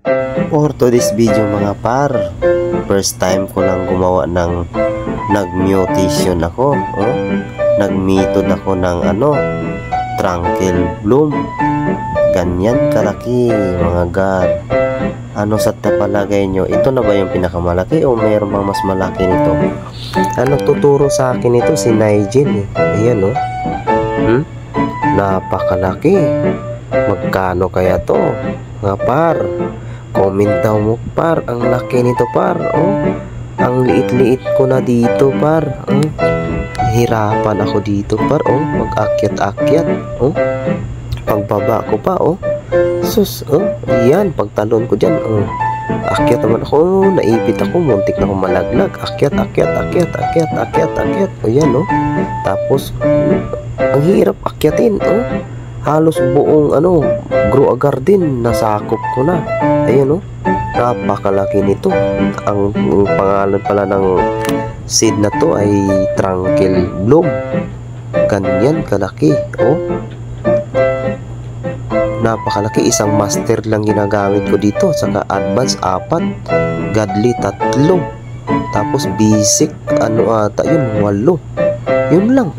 For today's video mga par, first time ko lang gumawa ng nag-mutation ako, nag-method ako ng tranquil bloom. Ganyan kalaki mga gar. Ano sa tapalagay nyo? Ito na ba yung pinakamalaki o mayroon bang mas malaki nito? Tuturo sa akin ito si Nigel Ayan napakalaki. Magkano kaya to mga par? Comment daw mo par. Ang laki nito par. Ang liit-liit ko na dito par. Hirapan ako dito par. Mag-akyat-akyat. Pagbaba ko pa sus. Yan. Pagtalon ko dyan. Akyat naman ako. Naipit ako. Muntik na ako malaglag. Akyat. Ayan Tapos ang hirap akyatin. Halos buong grow a garden nasakop ko na. Ayan napakalaki nito. Ang pangalan pala ng seed na to ay tranquil bloom. Ganyan kalaki. Napakalaki. Isang master lang ginagamit ko dito. Saka advance 4, godly 3, tapos basic ata yun 8. Yun lang.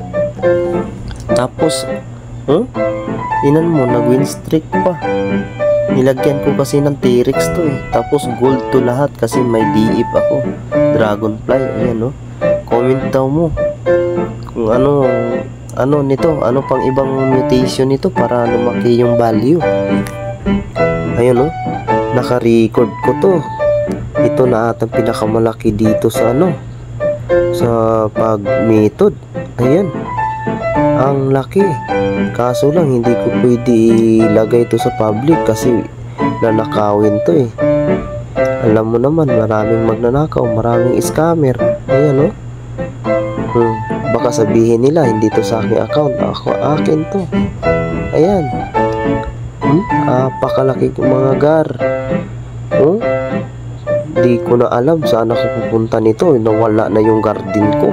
Tapos inan mo, nag-win streak pa. Nilagyan ko kasi ng T-Rex to Tapos gold to lahat kasi may DF ako. Dragonfly, ayan Comment daw mo kung ano nito, ano pang ibang mutation nito para lumaki yung value. Ayun naka-record ko to. Ito na atang pinakamalaki dito sa sa pag-method. Ayan. Ang laki. Kaso lang hindi ko pwede ilagay ito sa public kasi nanakawin to Alam mo naman, maraming magnanakaw, maraming scammer. Ayan baka sabihin nila hindi to sa aking account. Akin to. Ayan. Pakalaki mga gar. Di ko na alam saan ako pupunta nito. Nawala na yung garden ko.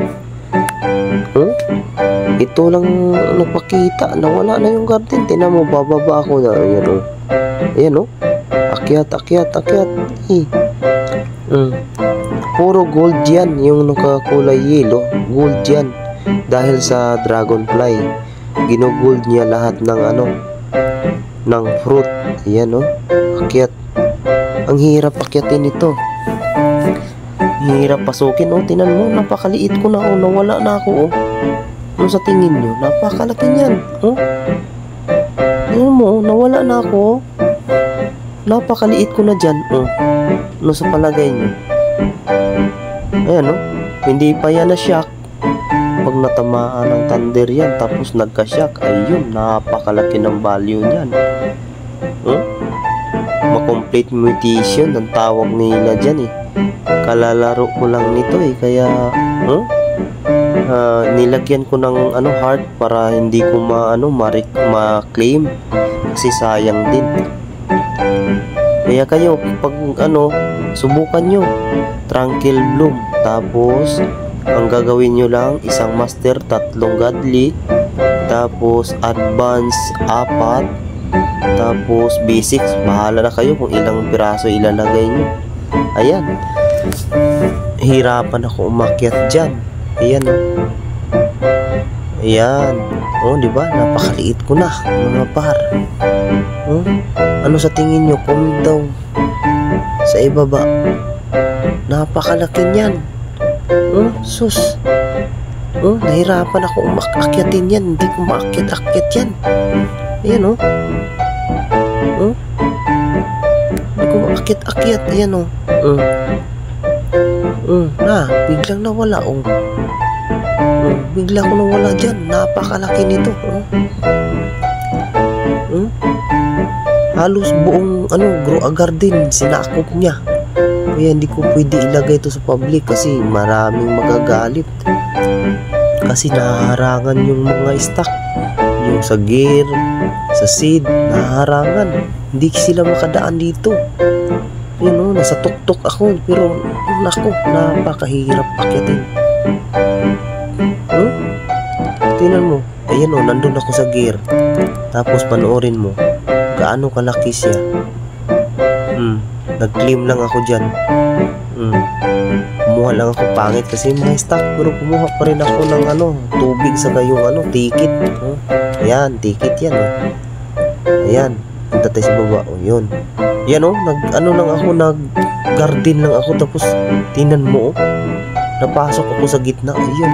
Ito lang nagpakita. Nawala na yung garden. Tingnan mo, bababa ako na. Ayan Akyat. Puro gold yan. Yung nakakulay yellow, gold yan. Dahil sa dragonfly, ginugold niya lahat ng ng fruit. Ayan akyat. Ang hirap akyatin ito. Hirap pasukin. Tingnan mo, napakaliit ko na. Nawala na ako Ano sa tingin nyo? Napakalaki niyan. Tingnan mo, nawala na ako. Napakaliit ko na dyan. Ano sa palagay nyo? Ayan hindi pa yan na-shock. Pag natamaan ng thunder yan, tapos nagka-shock, ayun, napakalaki ng value niyan. Ma-complete mutation ang tawag nila dyan Kalalaro ko lang nito kaya nilagyan ko ng heart para hindi ko ma-claim kasi sayang din. Kaya kayo pag subukan nyo tranquil bloom, tapos ang gagawin nyo lang isang master, 3 godly, tapos advance 4, tapos basics, bahala na kayo kung ilang piraso ilalagay nyo. Ayan, hirapan ako umakyat dyan. Ayan ayan diba, napakaliit ko na mga par. Ano sa tingin nyo? Comment daw sa ibaba. Napakalaki niyan. Sus. Nahirapan ako umakyatin yan. Hindi ko maakyat-akyat yan. Ayan hindi ko maakyat-akyat. Ayan biglang nawala bigla ko nawala dyan. Napakalaki nito halos buong grow a garden sinakop niya. Kaya hindi ko pwede ilagay ito sa public kasi maraming magagalit kasi naharangan yung mga stock, yung sa gear, sa seed, naharangan. Hindi sila makadaan dito. Nasa tuktok ako pero naku, napakahirap akyatin. Tingnan mo, ayan nandun ako sa gear. Tapos panoorin mo gaano kalaki siya. Nag-claim lang ako dyan. Kumuha lang ako, pangit kasi may stock, pero kumuha pa rin ako ng tubig sa yung ticket. Ayan, ticket yan. Ayan, punta tayo sa baba. Yun. Yan nag-garden lang ako, tapos tinan mo napasok ako sa gitna. Ayun.